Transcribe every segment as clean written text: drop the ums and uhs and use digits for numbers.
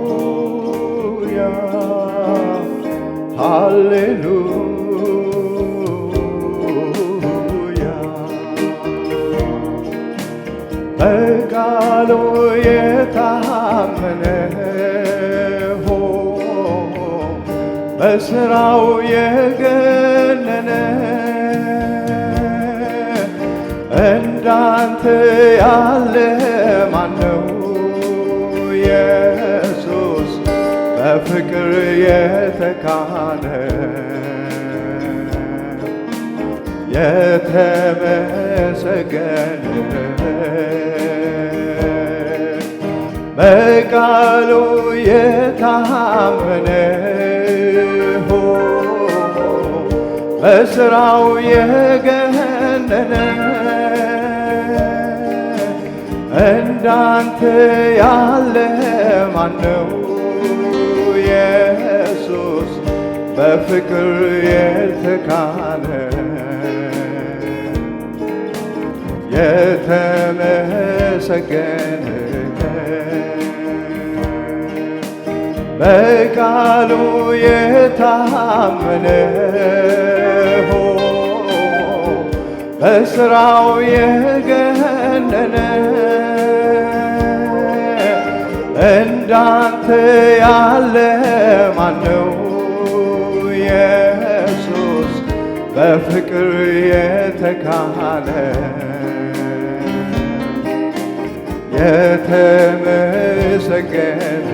ሃሌሉያ ሃሌሉያ በቃሉ የታመነ በሥራው የገነነ እንዳንተ ያለ ማነው? ኢየሱስ በፍቅር የተካነ የተመሰገነ በቃሉ የታመነ በሥራው የገነነ እንዳንተ ያለ ማነው? ኢየሱስ በፍቅር የተካነ የተመሰገነ በቃሉ የታመነ በሥራው የገነነ እንዳንተ ያለ ማነው? ኢየሱስ በፍቅር የተካነ የተመሰገነ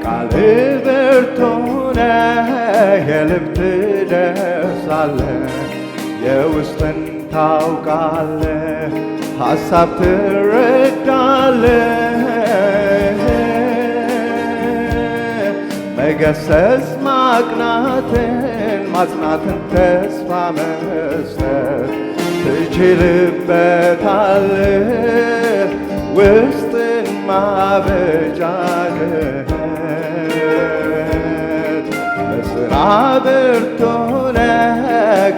ቃል ብርቱ ነህ፣ የልብ ትደርሳለህ፣ የውስጥን ታውቃለህ፣ ሐሳብ ትረዳለህ። መገሰጽ ማቅናትን ማጽናትን ተስፋ መስጠት ትችልበታለህ፣ ውስጥን ማበጃጀት በሥራ ብርቱ ነህ፣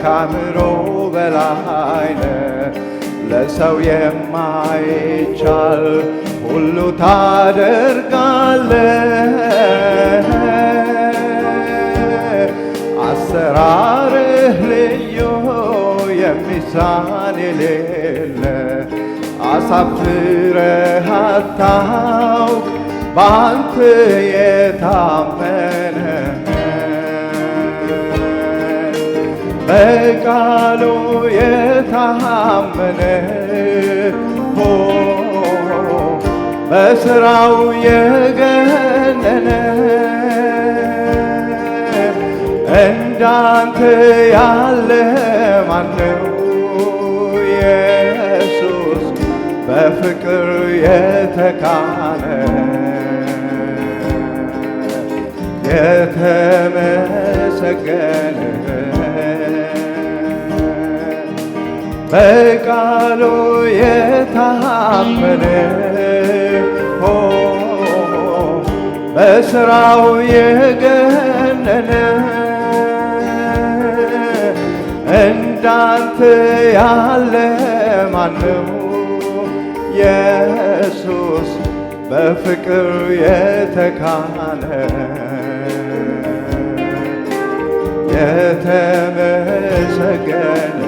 ከአእምሮ በላይ ነህ፣ ለሰው የማይቻል ሁሉ ታደርጋለህ። አሰራርህ ልዩ የሚሳን የሌለ አሳፍረህ አታውቅ በአንተ የታመነ በቃሉ የታመነ በሥራው የገነነ እንዳንተ ያለ ማነው? ኢየሱስ በፍቅር የተካነ የተመሰገነ በቃሉ የታመነ በሥራው የገነነ እንዳንተ ያለ ማነው? ኢየሱስ በፍቅር የተካነ የተመሰገነ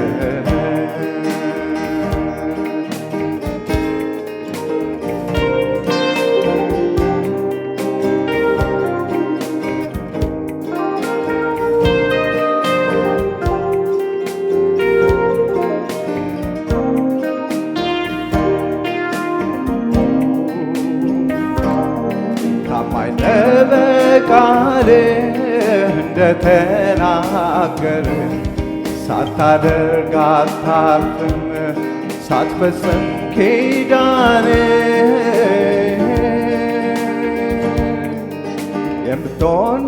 ታማኝ ነህ በቃልህ እንደተናገርከው ሳትናገር ሳታደርግ አታርፍም ሳትፈጽም ኪዳን የምትሆን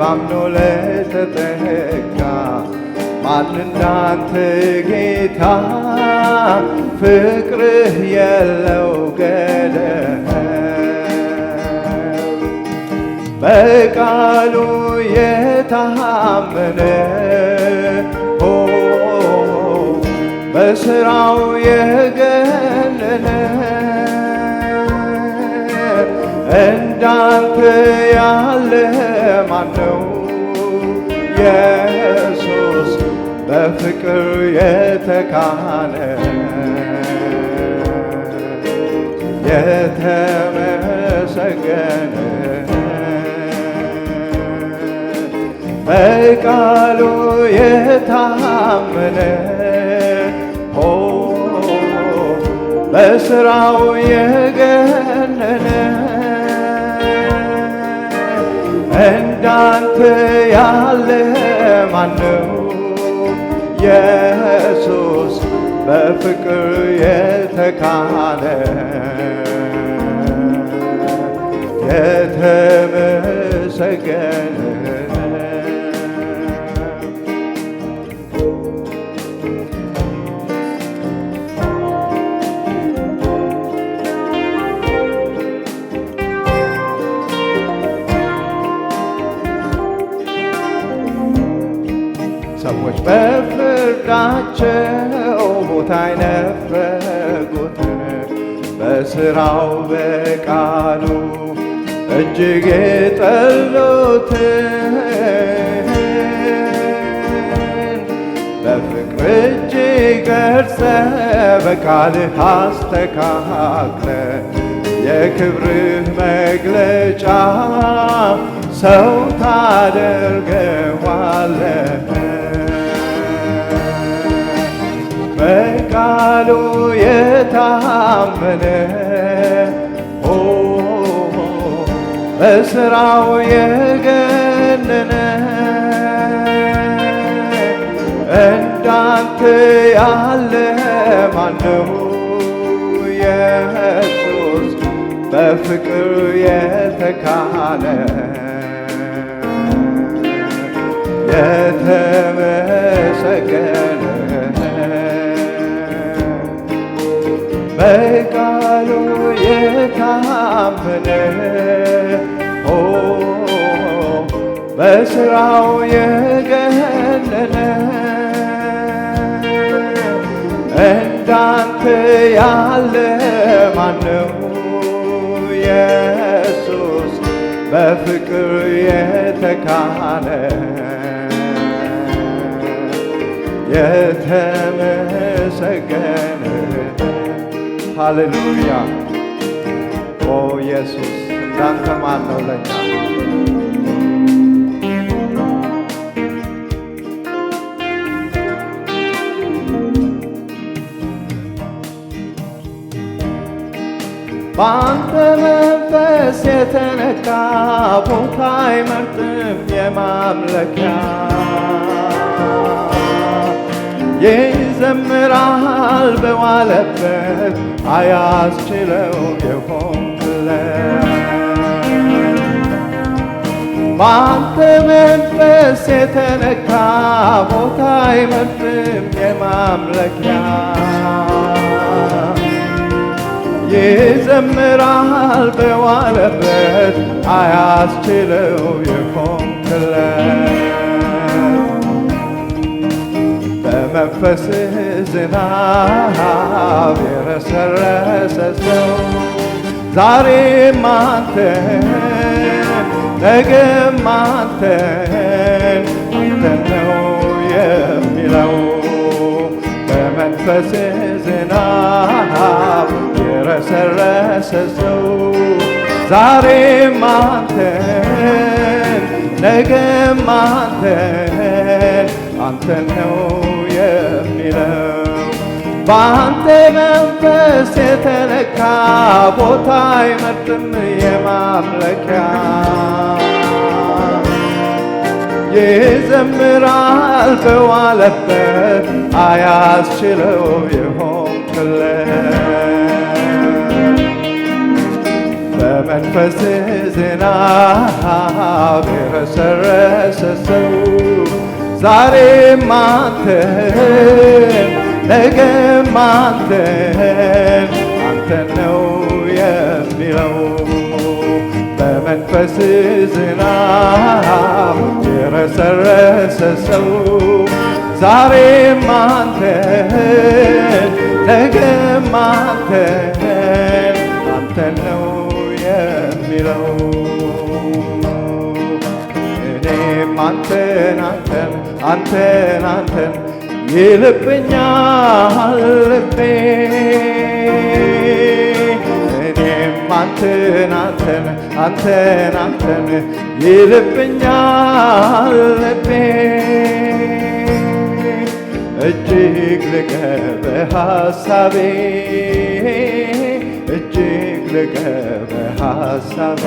አምኖ ለተጠጋ ማን እንዳንተ ጌታ ፍቅርህ የለው ገደብ በቃሉ የታመነ በስራው የገነነ እንዳንተ ያለ ማነው? ኢየሱስ በፍቅር የተካነ የተመሰገነ በቃሉ የታመነ በስራው የገነነ እንዳንተ ያለ ማነው? ኢየሱስ በፍቅር የተካነ የተመሰገነ ሰዎች በፍርዳቸው ቦታ አይነፈጉትን በስራው በቃሉ እጅግ የጠሉትን በፍቅር እጅግ ገርጸ በቃልህ አስተካክለ የክብርህ መግለጫ ሰው ታደርገዋለህ በቃሉ የታመነ በስራው የገነነ እንዳንተ ያለ ማነው? ኢየሱስ በፍቅር የተካነ የተመሰገነ በቃሉ የታመነ በስራው የገነነ እንዳንተ ያለ ማነው? ኢየሱስ በፍቅር የተካነ የተመሰገነ ሃሌሉያ ኦ ኢየሱስ እንዳንተ ማን ነው ለኛ? በአንተ መንፈስ የተነካ ቦታ አይመርጥም የማምለኪያ ይዘምራል በዋለበት አያስችለው የሆንክለት በአንተ መንፈስ የተነካ ቦታ አይመርጥም የማምለኪያ ይዘምራል በዋለበት አያስችለው የሆንክለት በመንፈስህ ዝናብ የረሰረሰ ሰው ዛሬም አንተን ነገም አንተን ነው የሚለው በመንፈስህ ዝናብ የረሰረሰ ሰው ዛሬም አንተን ነገም አንተን ነው የሚለው በአንተ መንፈስ የተነካ ቦታ አይመርጥም የማምለኪያ ይዘምራል በዋለበት አያስችለው የሆንክለት በመንፈስ ዝናብ የረሰረሰ ሰው ዛሬም አንተን ነገም አንተን ነው የሚለው በመንፈስ ዝናብ የረሰረሰ ሰው ዛሬም አንተን ነገም አንተን ነው የሚለው እኔም አንተን ይልብኛል ልቤ እኔም አንተን ይልብኛል ልቤ እጅግ ልቀ በሐሳቤ እጅግ ልቀ በሐሳቤ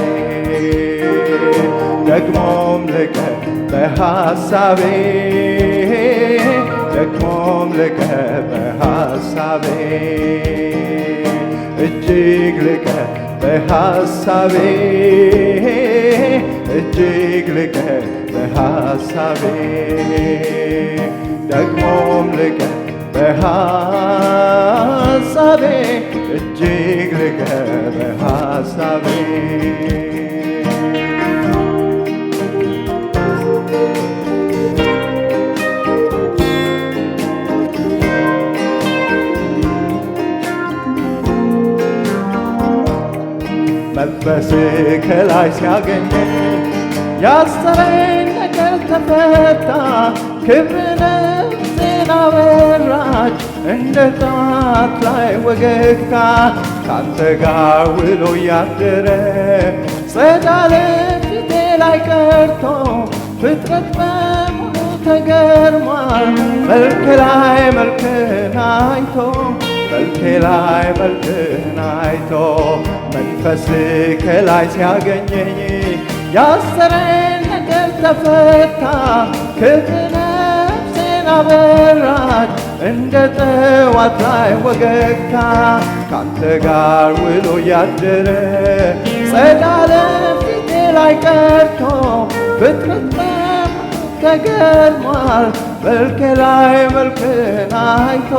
ደግሞም ልቀ በሐሳቤ ደግሞም ልቀ በሐሳቤ እጅግ ልቀ በሐሳቤ እጅግ ልቀ በሐሳቤ ደግሞም ልቀ በሐሳቤ እጅግ ልቀ በሐሳቤ መንፈስ ከላይ ሲያገኘኝ ያሰረኝ ነገር ተፈታ ክብር ነፍሴን አበራች እንደ ጠዋት ላይ ወገግታ ካንተ ጋር ውሎ ያደረ ጸዳለ ፊቴ ላይ ቀርቶ ፍጥረት በሙሉ ተገርሟል መልክ ላይ መልክን አይቶ መልኬ ላይ መልክን አይቶ መንፈስ ከላይ ሲያገኘኝ ያሰረኝ ነገር ተፈታ ክብር ነፍሴን አበራች እንደ ጠዋት ላይ ወገግታ ካንተ ጋር ውሎ ያደረ ጸዳለ ፊቴ ላይ ቀርቶ ፍጥረት ተገርሟል መልኬ ላይ መልክን አይቶ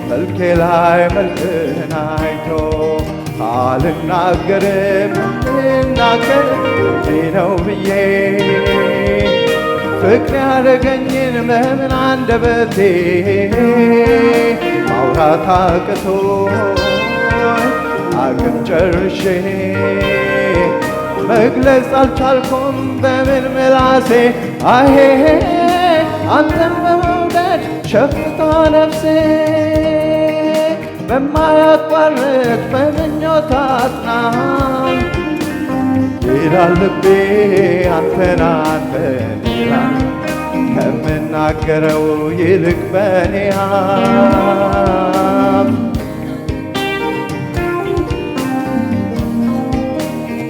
መልኬ ላይ መልክን አይቶ አልናገርም ልናገር እንዲህ ነው ብዬ ፍቅር ያደረገኝን በምን አንደበቴ ማውራት አቅም ጨርሼ መግለጽ አልቻልኩም በምን ምላሴ አሄ አንተን በመውደድ ሸፍታ ነፍሴ በማያቋርጥ በምኞት አጽናን ይላል ልቤ አንተን ይላል ከምናገረው ይልቅ በኔ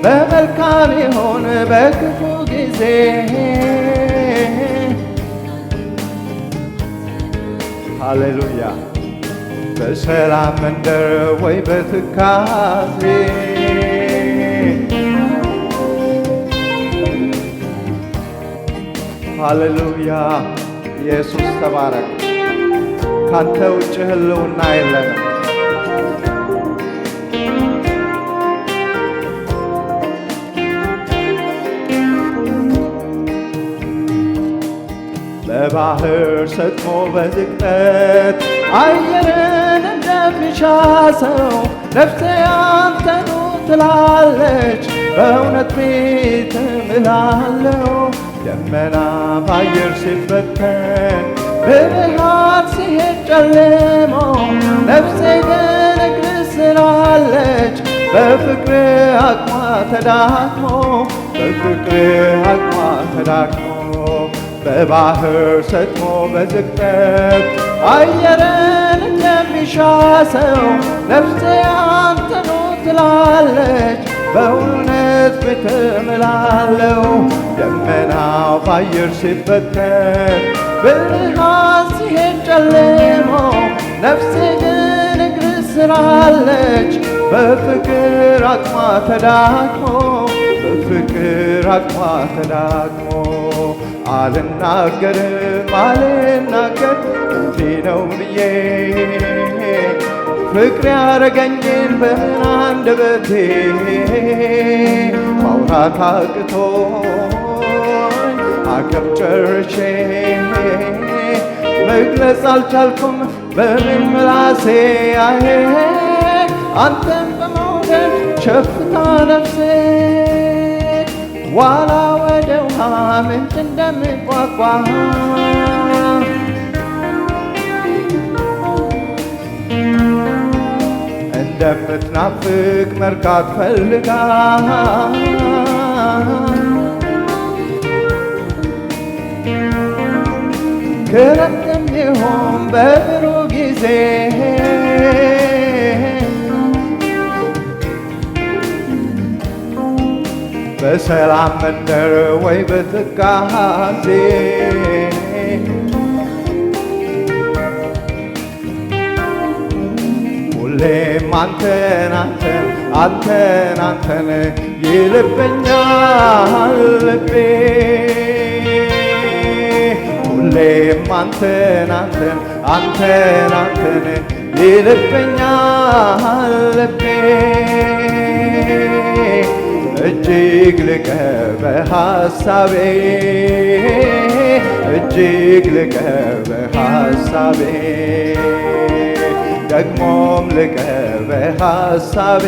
በመልካም ይሆን በክፉ ጊዜ ሃሌሉያ በሰላም መንደር ወይ በትካዜ ሃሌሉያ ኢየሱስ ተባረክ ካንተ ውጭ ህልውና የለንም በባህር ሰጥሞ በዝቅጠት አየርን እንደሚሻ ሰው ነፍሴ አንተኑ ትላለች በእውነት ፊት እምላለሁ ደመና በአየር ሲበተን ብርሃን ሲሄድ ጨልሞ ነፍሴ ግን እግር ስላለች በፍቅር አቅሟ ተዳክሞ በፍቅር አቅሟ ተዳክሞ በባህር ሰጥሞ በዝቅጠት አየርን እንደሚሻ ሰው ነፍሴ አንተኑ ትላለች በእውነት ቤት እምላለሁ። ደመናው በአየር ሲበተን ብርሃን ሲሄድ ጨልሞ ነፍሴ ግን እግር ስራለች በፍቅር አቅሟ ተዳክሞ በፍቅር አቅሟ ተዳክሞ አልናገርም እንዲህ ነው ብዬ ፍቅር ያረገኝን በምን አንደበቴ ማውራት አቅቶኝ አቅም ጨርሼ መግለጽ አልቻልኩም በምን ምላሴ አዬ አንተን በመውደድ ሸፍታ ነፍሴ ዋላ ወደ ውሃ ምንጭ እንደምቋቋ እንደምትናፍቅ መርካት ፈልጋ ክረምትም ይሁን በብሩህ ጊዜ በሰላም መንደር ወይ በትካዜ ሁሌም አንተን ይልብኛል ልቤ ሁሌም አንተን ይልብኛል ልቤ እጅግ ልቀህ በሐሳቤ ደግሞም ልቀህ በሐሳቤ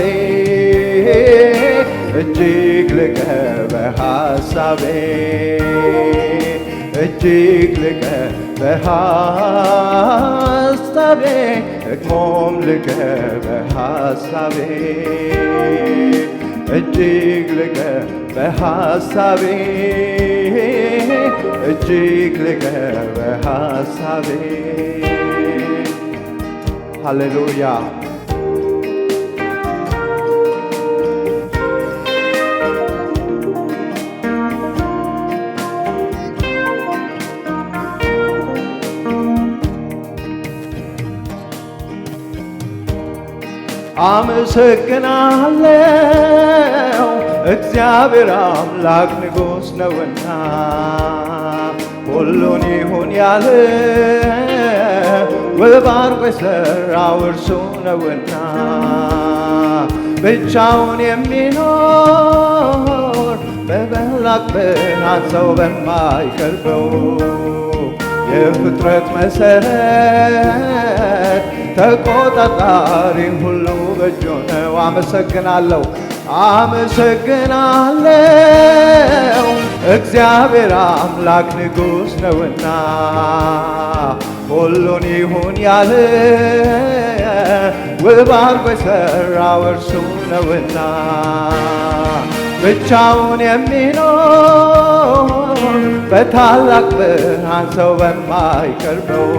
እጅግ ልቀህ በሐሳቤ ደግሞም ልቀህ በሐሳቤ እጅግ ልቀህ በሐሳቤ ሃሌሉያ አመሰግናለሁ እግዚአብሔር አምላክ ንጉሥ ነውና ሁሉን ይሁን ያለ ውብ አድርጎ የሠራው እርሱ ነውና ብቻውን የሚኖር በታላቅ ብርሃን ሰው በማይቀርበው የፍጥረት መሠረት ተቆጣጣሪ ሁሉ በእጁ ነው። አመሰግናለሁ እግዚአብሔር አምላክ ንጉሥ ነውና ሁሉን ይሁን ያለ ውብ አድርጎ የሠራው እርሱ ነውና ብቻውን የሚኖር በታላቅ ብርሃን ሰው በማይቀርበው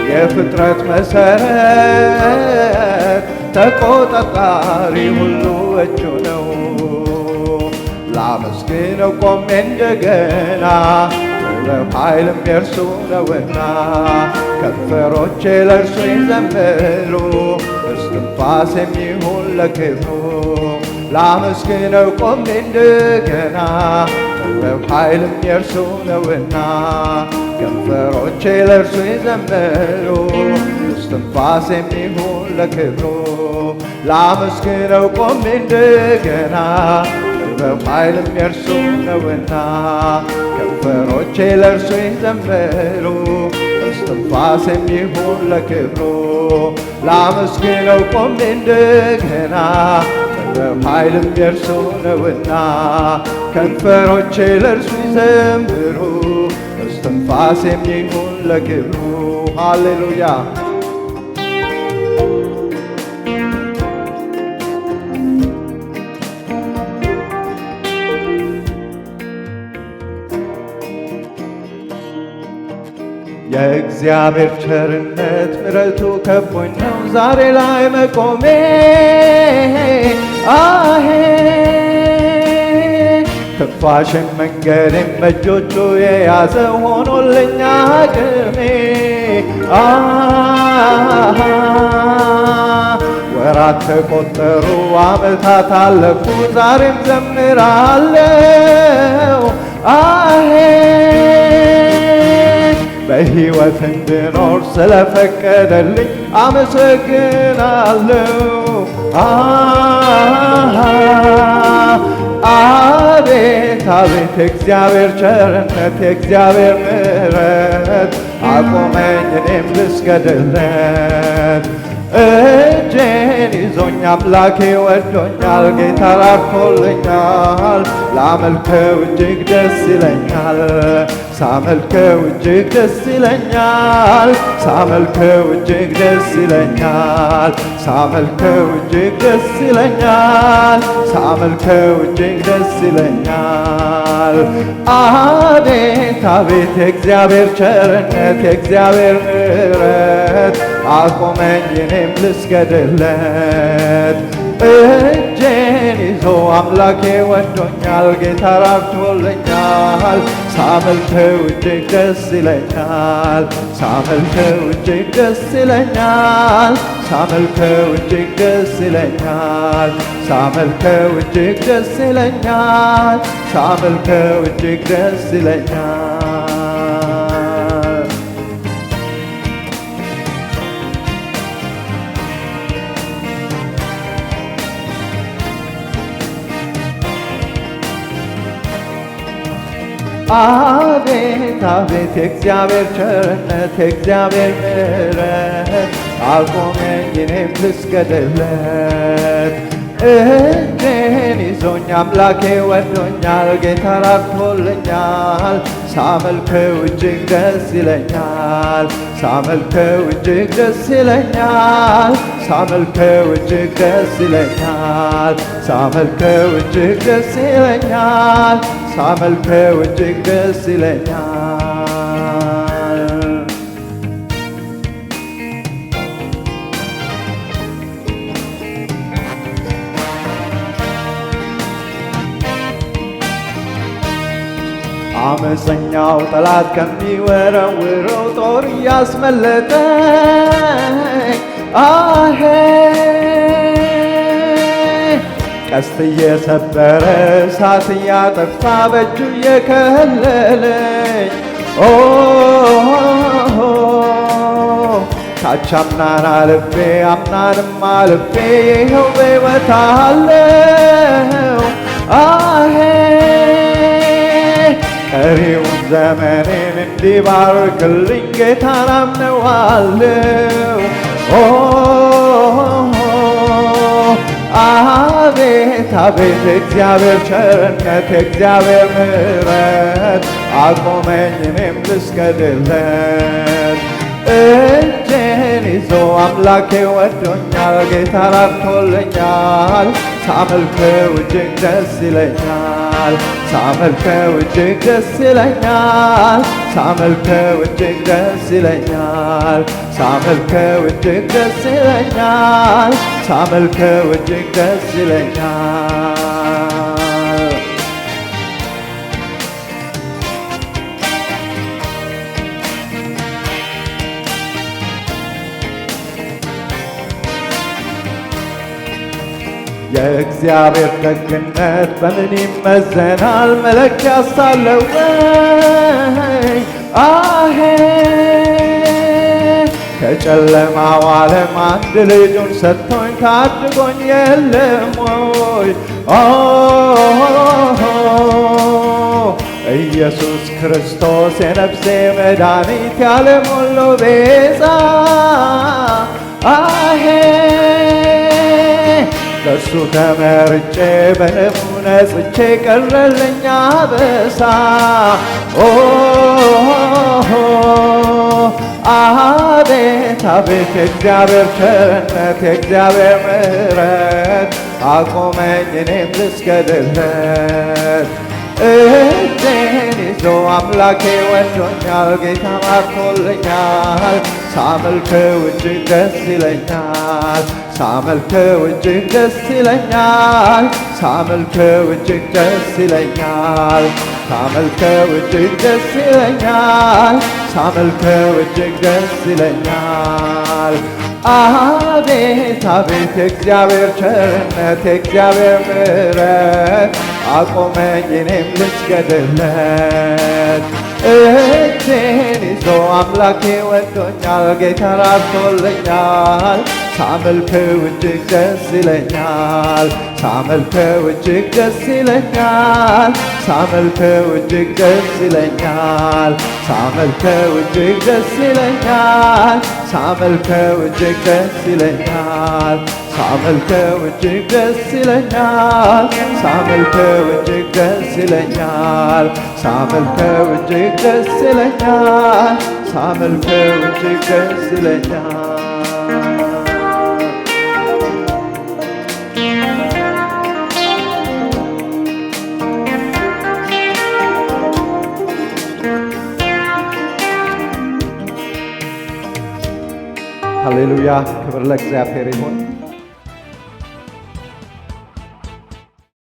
የፍጥረት መሠረት ተቆጣጣሪ ሁሉ እጁ ነው። ላመስግነው ቆሜ እንደገና ጥበብ ኃይልም የእርሱ ነውና ከንፈሮቼ ለእርሱ ይዘምሩ እስትንፋስ የሚሆን ለክብሩ ላመስግነው ቆሜ እንደገና ጥበብ ኃይልም የእርሱ ነውና ከንፈሮቼ ለእርሱ ይዘምሩ እስትንፋስ የሚሆን ለክብሩ ላመስግነው ቆሜ እንደገና ጥበብ ኃይልም የእርሱ ነውና ከንፈሮቼ ለእርሱ ይዘምሩ እስትንፋስ የሚሆን ለክብሩ ላመስግነው ቆሜ እንደገና ጥበብ ኃይልም የእርሱ ነውና ከንፈሮቼ ለእርሱ ይዘምሩ እስትንፋስ የሚሆን ለክብሩ ሃሌሉያ የእግዚአብሔር ቸርነት ምሕረቱ ከቦኝ ነው ዛሬ ላይ መቆሜ አሄ ትንፋሽን መንገድን በእጆቹ የያዘ ሆኖልኛ አቅሜ ወራት ተቆጠሩ ዓመታት አለፉ ዛሬም ዘምራለሁ አሄ በሕይወት እንድኖር ስለፈቀደልኝ አመሰግናለሁ አቤት አቤት እግዚአብሔር ቸርነት የእግዚአብሔር ምሕረት አቆመኝ እኔም ልስገድለት እጄን ይዞኝ አምላኬ ወዶኛል ጌታ ራርቶልኛል ላመልከው እጅግ ደስ ይለኛል ሳመልከው እጅግ ደስ ይለኛል ሳመልከው እጅግ ደስ ይለኛል ሳመልከው እጅግ ደስ ይለኛል ሳመልከው እጅግ ደስ ይለኛል አቤት አቤት የእግዚአብሔር ቸርነት የእግዚአብሔር ምሕረት አቆመኝ እኔም ልስገድለት እጄን ይዞ አምላኬ ወዶኛል ጌታ ራርቶልኛል ሳመልከው እጅግ ደስ ይለኛል ሳመልከው እጅግ ደስ ይለኛል ሳመልከው እጅግ ደስ ይለኛል ሳመልከው እጅግ ደስ ይለኛል ሳመልከው እጅግ ደስ ይለኛል አቤት አቤት የእግዚአብሔር ቸርነት የእግዚአብሔር ምሕረት አቆመኝ እኔም ልስገድለት እጄን ይዞኝ አምላኬ ወዶኛል ጌታ ራርቶልኛል ሳመልከው እጅግ ደስ ይለኛል ሳመልከው እጅግ ደስ ይለኛል ሳመልከው እጅግ ደስ ይለኛል ሳመልከው እጅግ ደስ ይለኛል ሳመልከው እጅግ ደስ ይለኛል አመፀኛው ጠላት ከሚወረውረው ጦር እያስመለጠኝ አሄ ቀስት እየሰበረ እሳት እያጠፋ በእጁ እየከለለኝ ታች አምናን አልፌ አምናንም አልፌ ይኸው በሕይወት አለው አሄ ቀሪውን ዘመኔን እንዲባርክልኝ ጌታን አምነዋለሁ አቤት አቤት እግዚአብሔር ቸርነት እግዚአብሔር ምሕረት አቆመኝ እኔም ልስገድለት እጄን ይዞ አምላኬ ወዶኛል ጌታ ራርቶልኛል ሳመልከው እጅግ ደስ ይለኛል ሳመልከው እጅግ ደስ ይለኛል ሳመልከው እጅግ ደስ ይለኛል ሳመልከው እጅግ ደስ ይለኛል ሳመልከው እጅግ ደስ ይለኛል የእግዚአብሔር ደግነት በምን ይመዘናል መለኪያስ አለው ወይ አሄ ከጨለማው ዓለም አንድ ልጁን ሰጥቶኝ ታድጎኝ የለም ወይ ኢየሱስ ክርስቶስ የነፍሴ መድኃኒት የዓለም ሁሉ ቤዛ አሄ በእርሱ ተመርጬ በደሙ ነጽቼ ቀረልኝ አበሳ አቤት አቤት የእግዚአብሔር ቸርነት የእግዚአብሔር ምሕረት አቆመኝ እኔም ልስገድለት እጄን ይዞ አምላኬ ወዶኛል ጌታ ማርኮልኛል ሳመልከው እጅግ ደስ ይለኛል ሳመልከው እጅግ ደስ ይለኛል ሳመልከው እጅግ ደስ ይለኛል ሳመልከው እጅግ ደስ ይለኛል ሳመልከው እጅግ ደስ ይለኛል አቤት አቤት የእግዚአብሔር ቸርነት የእግዚአብሔር ምሕረት አቆመኝ እኔም ልስገድለት እጄን ይዞ አምላኬ ወዶኛል ጌታ ራርቶልኛል ሳመልከው እጅግ ደስ ይለኛል ሳመልከው እጅግ ደስ ይለኛል ሳመልከው እጅግ ደስ ይለኛል ሳመልከው እጅግ ደስ ይለኛል ሳመልከው እጅግ ደስ ይለኛል ሳመልከው እጅግ ደስ ይለኛል ሳመልከው እጅግ ደስ ይለኛል ሳመልከው እጅግ ደስ ይለኛል ሳመልከው እጅግ ደስ ይለኛል ሃሌሉያ ክብር ለእግዚአብሔር ይሁን